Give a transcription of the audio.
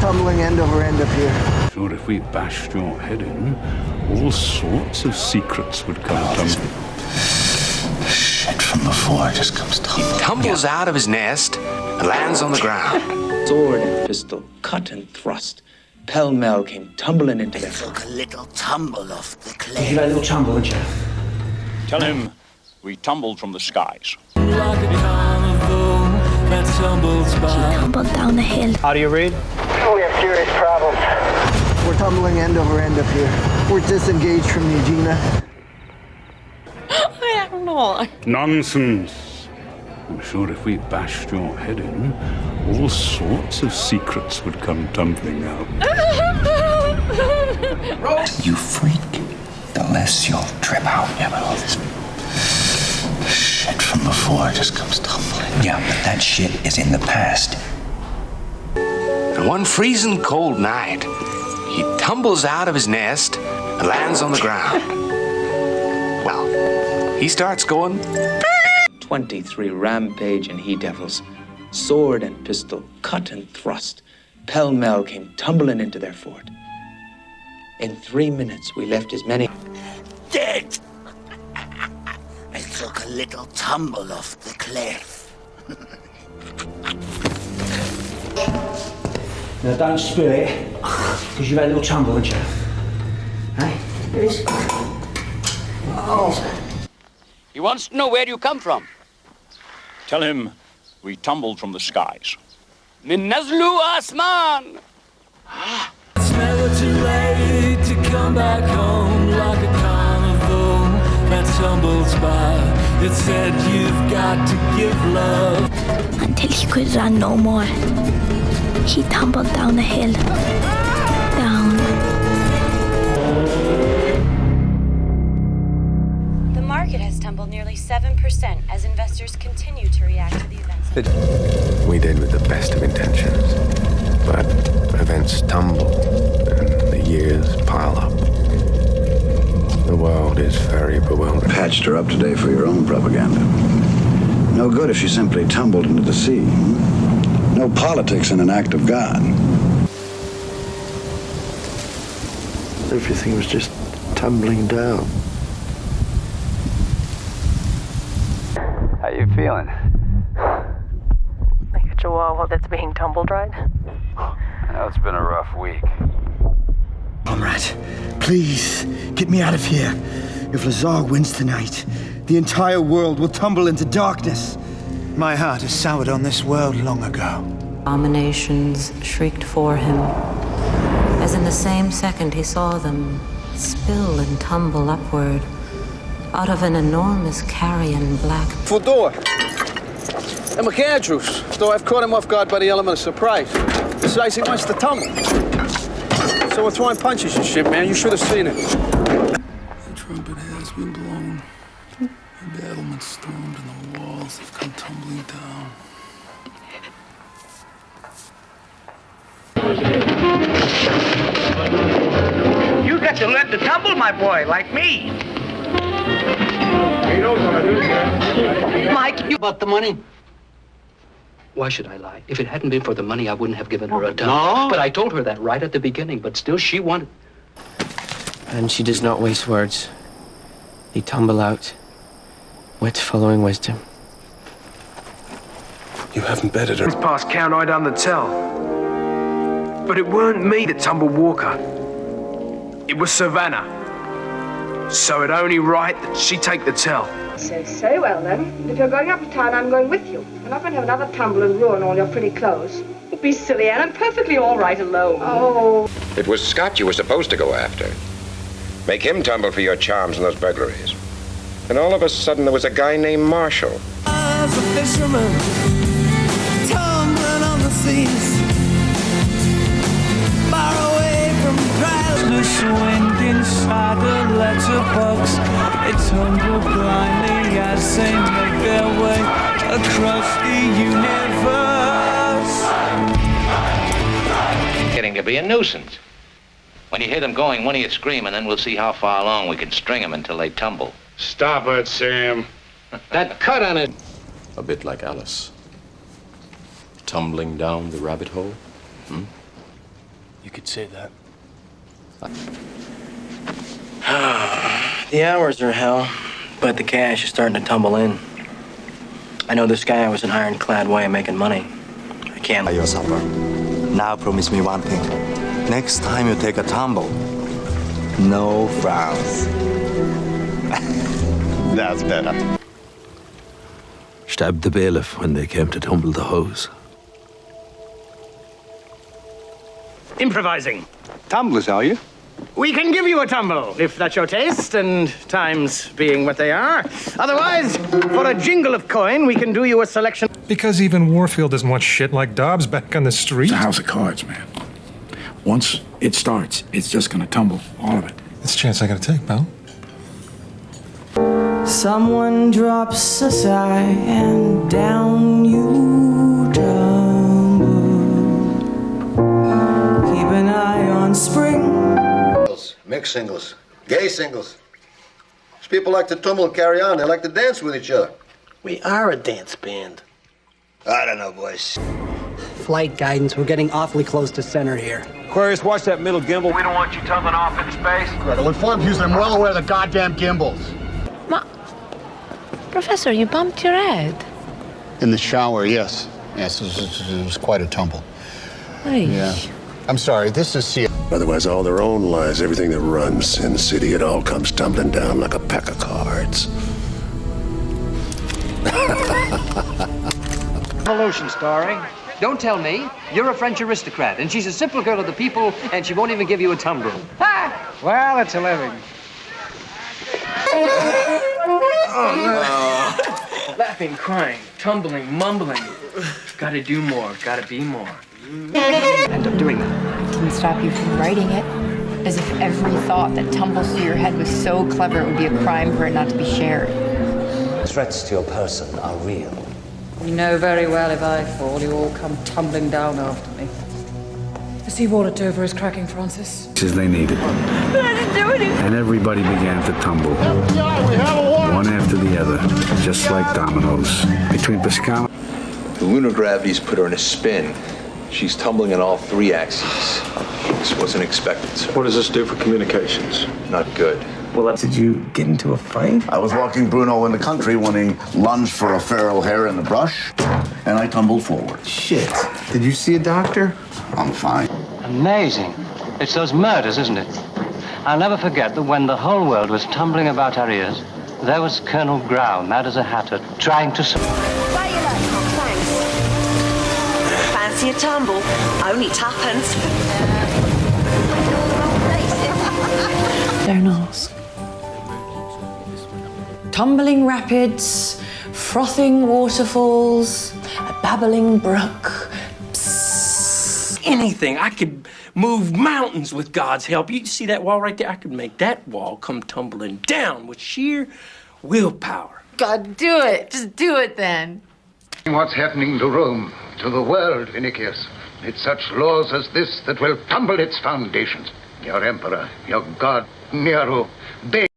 tumbling end over end up here. Sure, if we bashed your head in, all sorts of secrets would come tumbling. Shit from the floor just comes tumbling. He tumbles out of his nest and lands on the ground. Sword and pistol, cut and thrust. Pell-mell came tumbling into their Took a little tumble off the Did you clay. have a little tumble, didn't you? Tell him we tumbled from the skies. Like a carnival that tumbles by. Tumbled down the hill. How do you read? We have serious problems. We're tumbling end over end up here. We're disengaged from the Aegina. I don't know. Nonsense. I'm sure if we bashed your head in, all sorts of secrets would come tumbling out. You freak, the less you'll trip out. Yeah, but all this shit from the floor just comes tumbling. Yeah, but that shit is in the past. And one freezing cold night, he tumbles out of his nest and lands on the ground. Well, he starts going. 23 rampaging he-devils. Sword and pistol, cut and thrust. Pell-mell came tumbling into their fort. In 3 minutes, we left as many Dead! I took a little tumble off the cliff. Now don't spill it, because you've had a little tumble, haven't you? Hey? Oh. He wants to know where you come from. Tell him we tumbled from the skies. Min nazlu asman. It's never too late to come back home like a carnival that tumbles by. It said you've got to give love. Until he could run no more. He tumbled down the hill. Down. The market has tumbled nearly 7% as investors continue to react to the events. We did with the best of intentions, but events tumble and the years pile up. The world is very bewildering. Patched her up today for your own propaganda. No good if she simply tumbled into the sea. No politics in an act of God. Everything was just tumbling down. How you feeling? Like a chihuahua that's being tumble-dried. I know it's been a rough week. Comrade, please, get me out of here. If Lazar wins tonight, the entire world will tumble into darkness. My heart has soured on this world long ago. Abominations shrieked for him, as in the same second he saw them spill and tumble upward out of an enormous carrion black. Full door. And McAndrews, though I've caught him off guard by the element of surprise. Decides he wants to tumble. So we're throwing punches and shit, man. You should have seen it. The trumpet has been blown. The battlements stormed and the walls have come tumbling down. You got to learn to tumble, my boy, like me. Mike, you about the money? Why should I lie? If it hadn't been for the money, I wouldn't have given her a dime. No? But I told her that right at the beginning, but still she wanted... And she does not waste words. They tumble out, wit following wisdom. You haven't betted her. Past count, I done the tell. But it weren't me that tumbled Walker. It was Savannah. So it only right that she take the tell. So, very well then. If you're going up to town, I'm going with you. You're not going to have another tumble and ruin all your pretty clothes. Don't be silly, Anne. I'm perfectly all right alone. Oh. It was Scott you were supposed to go after. Make him tumble for your charms and those burglaries. And all of a sudden there was a guy named Marshall. As a fisherman, tumbling on the seas, far away from priceless wind inside the letterbox. They tumble blindly as they make their way across the universe. Getting to be a nuisance. When you hear them going, one of you scream, and then we'll see how far along we can string them until they tumble. Stop it, Sam. That cut on it. A bit like Alice. Tumbling down the rabbit hole. You could say that. The hours are hell, but the cash is starting to tumble in. I know this guy was an ironclad way of making money. I can't. Your supper. Now promise me one thing. Next time you take a tumble, no frowns. That's better. Stabbed the bailiff when they came to tumble the hose. Improvising. Tumblers, are you? We can give you a tumble, if that's your taste, and times being what they are. Otherwise, for a jingle of coin, we can do you a selection. Because even Warfield doesn't want shit like Dobbs back on the street. It's a house of cards, man. Once it starts, it's just gonna tumble, all of it. It's a chance I gotta take, pal. Someone drops a sigh and down you tumble. Keep an eye on spring. Mixed singles, gay singles. These people like to tumble and carry on. They like to dance with each other. We are a dance band. I don't know, boys. Flight guidance, we're getting awfully close to center here. Aquarius, watch that middle gimbal. We don't want you tumbling off in space. Well, informed you I'm well aware of the goddamn gimbals. Professor, you bumped your head. In the shower, yes. Yes, it was quite a tumble. Hey. Yeah. I'm sorry, this is Seattle. Otherwise, all their own lies, everything that runs in the city, it all comes tumbling down like a pack of cards. Revolution story. Don't tell me. You're a French aristocrat, and she's a simple girl of the people, and she won't even give you a tumble. Ha! Well, it's a living. Laughing, crying, tumbling, mumbling. Gotta do more, gotta be more. End up doing that. Didn't stop you from writing it. As if every thought that tumbles through your head was so clever it would be a crime for it not to be shared. Threats to your person are real. You know very well if I fall, you all come tumbling down after me. The seawater Dover is cracking, Francis. As they needed. I didn't do anything. And everybody began to tumble. One after the other, just like dominoes. Between Pascal. The lunar gravity's put her in a spin. She's tumbling on all three axes. This wasn't expected, sir. What does this do for communications? Not good. Well, did you get into a fight? I was walking Bruno in the country when he lunged for a feral hare in the brush, and I tumbled forward. Shit. Did you see a doctor? I'm fine. Amazing. It's those murders, isn't it? I'll never forget that when the whole world was tumbling about our ears, there was Colonel Grau, mad as a hatter, trying to... Fancy a tumble? Only tuppence. Don't ask. Tumbling rapids, frothing waterfalls, a babbling brook. Anything. I could move mountains with God's help. You see that wall right there? I could make that wall come tumbling down with sheer willpower. God, do it. Just do it then. What's happening to Rome, to the world, Vinicius? It's such laws as this that will tumble its foundations. Your emperor, your god, Nero, they...